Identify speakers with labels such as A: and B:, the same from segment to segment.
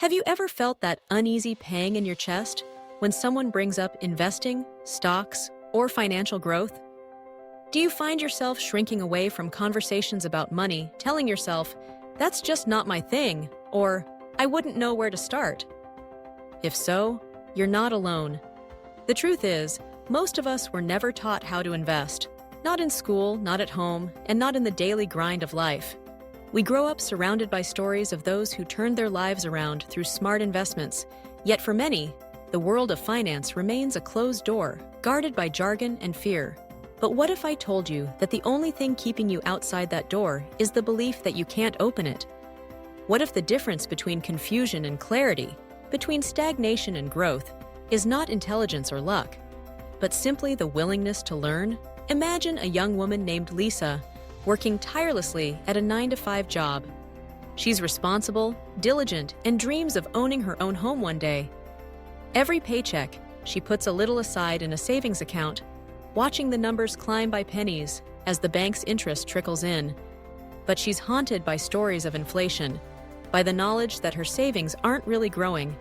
A: Have you ever felt that uneasy pang in your chest when someone brings up investing, stocks, or financial growth? Do you find yourself shrinking away from conversations about money, telling yourself, "That's just not my thing," or "I wouldn't know where to start"? If so, you're not alone. The truth is, most of us were never taught how to invest. Not in school, not at home, and not in the daily grind of life. We grow up surrounded by stories of those who turned their lives around through smart investments, yet for many, the world of finance remains a closed door, guarded by jargon and fear. But what if I told you that the only thing keeping you outside that door is the belief that you can't open it? What if the difference between confusion and clarity, between stagnation and growth, is not intelligence or luck, but simply the willingness to learn? Imagine a young woman named Lisa, working tirelessly at a 9-to-5 job. She's responsible, diligent, and dreams of owning her own home one day. Every paycheck, she puts a little aside in a savings account, watching the numbers climb by pennies as the bank's interest trickles in. But she's haunted by stories of inflation, by the knowledge that her savings aren't really growing.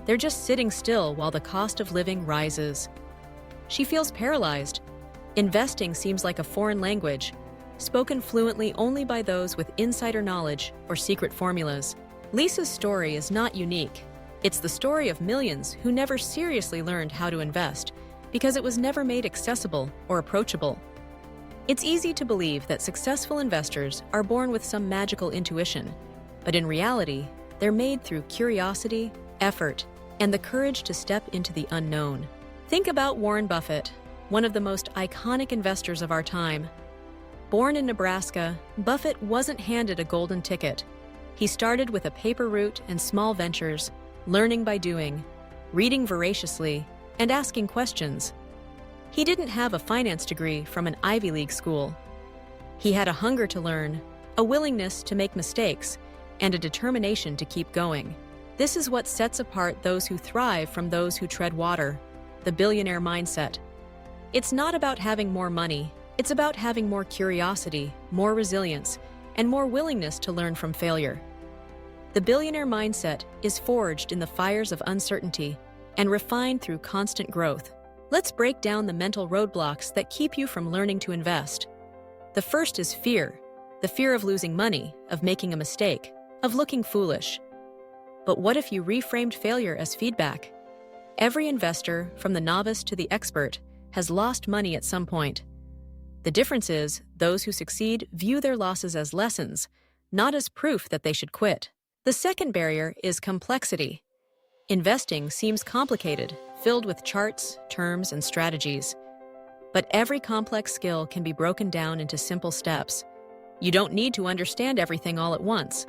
A: They're just sitting still while the cost of living rises. She feels paralyzed. Investing seems like a foreign language, spoken fluently only by those with insider knowledge or secret formulas. Lisa's story is not unique. It's the story of millions who never seriously learned how to invest because it was never made accessible or approachable. It's easy to believe that successful investors are born with some magical intuition, but in reality, they're made through curiosity, effort, and the courage to step into the unknown. Think about Warren Buffett, one of the most iconic investors of our time. Born in Nebraska, Buffett wasn't handed a golden ticket. He started with a paper route and small ventures, learning by doing, reading voraciously, and asking questions. He didn't have a finance degree from an Ivy League school. He had a hunger to learn, a willingness to make mistakes, and a determination to keep going. This is what sets apart those who thrive from those who tread water, the billionaire mindset. It's not about having more money. It's about having more curiosity, more resilience, and more willingness to learn from failure. The billionaire mindset is forged in the fires of uncertainty and refined through constant growth. Let's break down the mental roadblocks that keep you from learning to invest. The first is fear, the fear of losing money, of making a mistake, of looking foolish. But what if you reframed failure as feedback? Every investor, from the novice to the expert, has lost money at some point. The difference is, those who succeed view their losses as lessons, not as proof that they should quit. The second barrier is complexity. Investing seems complicated, filled with charts, terms, and strategies. But every complex skill can be broken down into simple steps. You don't need to understand everything all at once.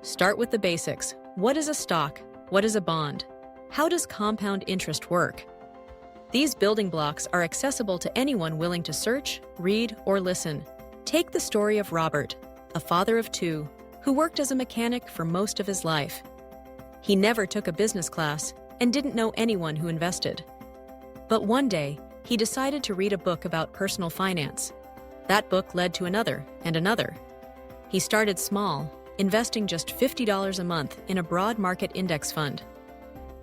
A: Start with the basics. What is a stock? What is a bond? How does compound interest work? These building blocks are accessible to anyone willing to search, read, or listen. Take the story of Robert, a father of two, who worked as a mechanic for most of his life. He never took a business class and didn't know anyone who invested. But one day, he decided to read a book about personal finance. That book led to another and another. He started small, investing just $50 a month in a broad market index fund.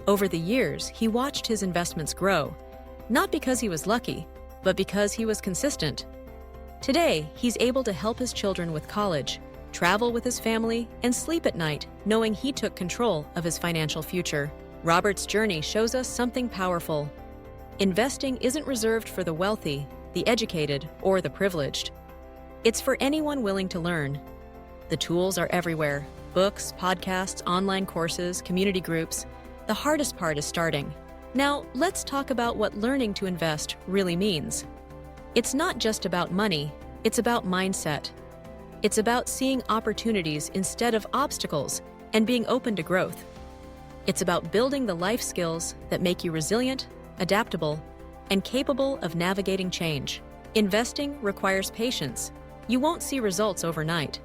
A: Over the years, he watched his investments grow, not because he was lucky, but because he was consistent. Today, he's able to help his children with college, travel with his family, and sleep at night, knowing he took control of his financial future. Robert's journey shows us something powerful. Investing isn't reserved for the wealthy, the educated, or the privileged. It's for anyone willing to learn. The tools are everywhere: books, podcasts, online courses, community groups. The hardest part is starting. Now, let's talk about what learning to invest really means. It's not just about money, it's about mindset. It's about seeing opportunities instead of obstacles and being open to growth. It's about building the life skills that make you resilient, adaptable, and capable of navigating change. Investing requires patience. You won't see results overnight.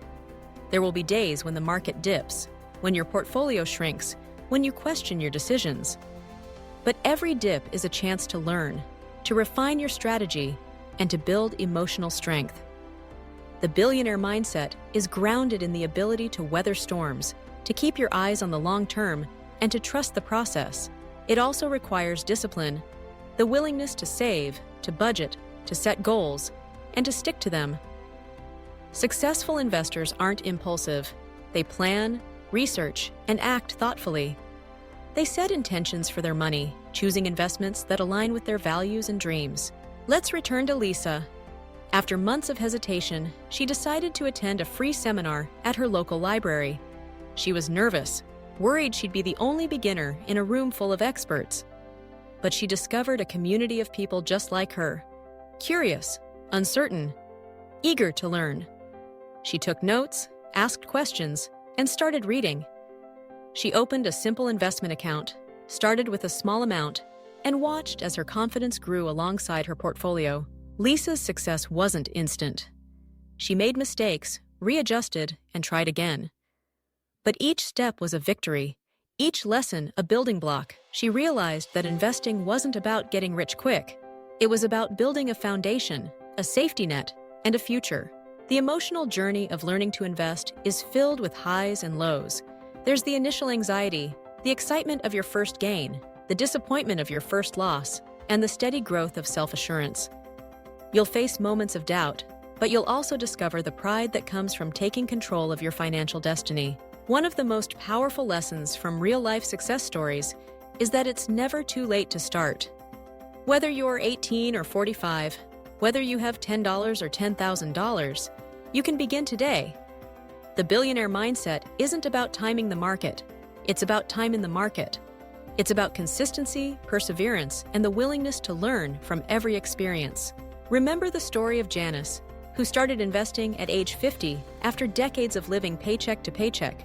A: There will be days when the market dips, when your portfolio shrinks, when you question your decisions. But every dip is a chance to learn, to refine your strategy, and to build emotional strength. The billionaire mindset is grounded in the ability to weather storms, to keep your eyes on the long term, and to trust the process. It also requires discipline, the willingness to save, to budget, to set goals, and to stick to them. Successful investors aren't impulsive. They plan, research, and act thoughtfully. They set intentions for their money, choosing investments that align with their values and dreams. Let's return to Lisa. After months of hesitation, she decided to attend a free seminar at her local library. She was nervous, worried she'd be the only beginner in a room full of experts. But she discovered a community of people just like her, curious, uncertain, eager to learn. She took notes, asked questions, and started reading. She opened a simple investment account, started with a small amount, and watched as her confidence grew alongside her portfolio. Lisa's success wasn't instant. She made mistakes, readjusted, and tried again. But each step was a victory, each lesson a building block. She realized that investing wasn't about getting rich quick. It was about building a foundation, a safety net, and a future. The emotional journey of learning to invest is filled with highs and lows. There's the initial anxiety, the excitement of your first gain, the disappointment of your first loss, and the steady growth of self-assurance. You'll face moments of doubt, but you'll also discover the pride that comes from taking control of your financial destiny. One of the most powerful lessons from real-life success stories is that it's never too late to start. Whether you're 18 or 45, whether you have $10 or $10,000, you can begin today. The billionaire mindset isn't about timing the market. It's about time in the market. It's about consistency, perseverance, and the willingness to learn from every experience. Remember the story of Janice, who started investing at age 50 after decades of living paycheck to paycheck.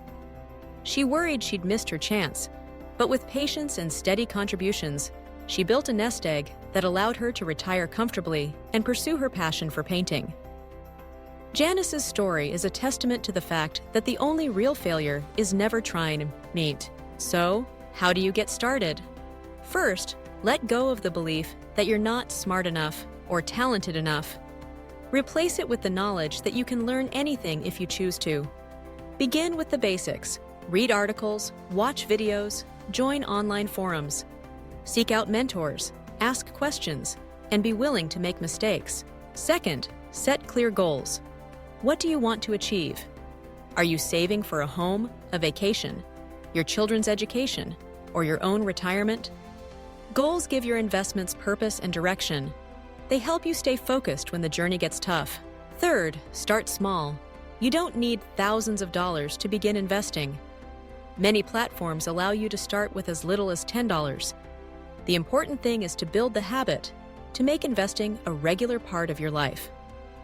A: She worried she'd missed her chance, but with patience and steady contributions, she built a nest egg that allowed her to retire comfortably and pursue her passion for painting. Janice's story is a testament to the fact that the only real failure is never trying. So, how do you get started? First, let go of the belief that you're not smart enough or talented enough. Replace it with the knowledge that you can learn anything if you choose to. Begin with the basics. Read articles, watch videos, join online forums. Seek out mentors, ask questions, and be willing to make mistakes. Second, set clear goals. What do you want to achieve? Are you saving for a home, a vacation, your children's education, or your own retirement? Goals give your investments purpose and direction. They help you stay focused when the journey gets tough. Third, start small. You don't need thousands of dollars to begin investing. Many platforms allow you to start with as little as $10. The important thing is to build the habit, to make investing a regular part of your life.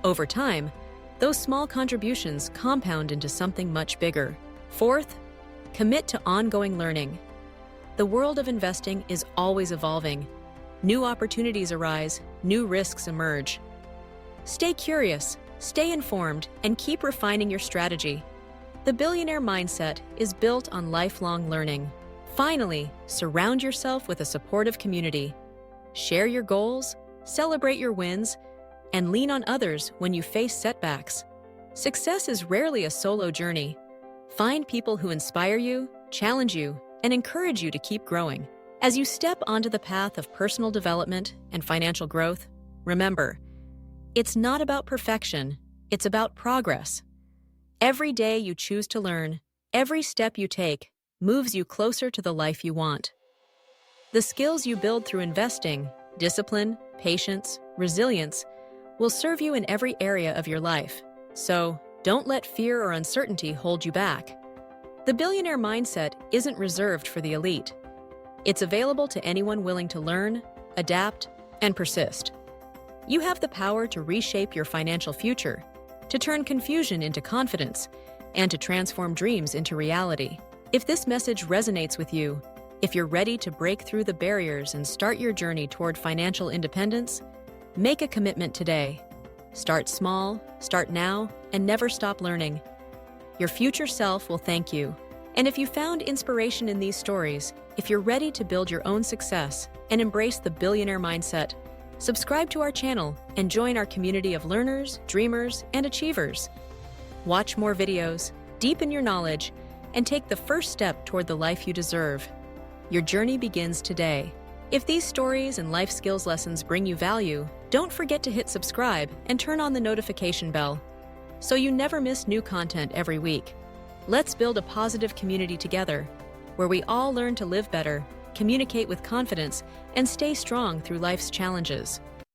A: Over time, those small contributions compound into something much bigger. Fourth, commit to ongoing learning. The world of investing is always evolving. New opportunities arise, new risks emerge. Stay curious, stay informed, and keep refining your strategy. The billionaire mindset is built on lifelong learning. Finally, surround yourself with a supportive community. Share your goals, celebrate your wins, and lean on others when you face setbacks. Success is rarely a solo journey. Find people who inspire you, challenge you, and encourage you to keep growing. As you step onto the path of personal development and financial growth, remember, it's not about perfection, it's about progress. Every day you choose to learn, every step you take, moves you closer to the life you want. The skills you build through investing, discipline, patience, resilience, will serve you in every area of your life. So, don't let fear or uncertainty hold you back. The billionaire mindset isn't reserved for the elite. It's available to anyone willing to learn, adapt, and persist. You have the power to reshape your financial future, to turn confusion into confidence, and to transform dreams into reality. If this message resonates with you, if you're ready to break through the barriers and start your journey toward financial independence, make a commitment today. Start small, start now, and never stop learning. Your future self will thank you. And if you found inspiration in these stories, if you're ready to build your own success and embrace the billionaire mindset, subscribe to our channel and join our community of learners, dreamers, and achievers. Watch more videos, deepen your knowledge, and take the first step toward the life you deserve. Your journey begins today. If these stories and life skills lessons bring you value, don't forget to hit subscribe and turn on the notification bell so you never miss new content every week. Let's build a positive community together, where we all learn to live better, communicate with confidence, and stay strong through life's challenges.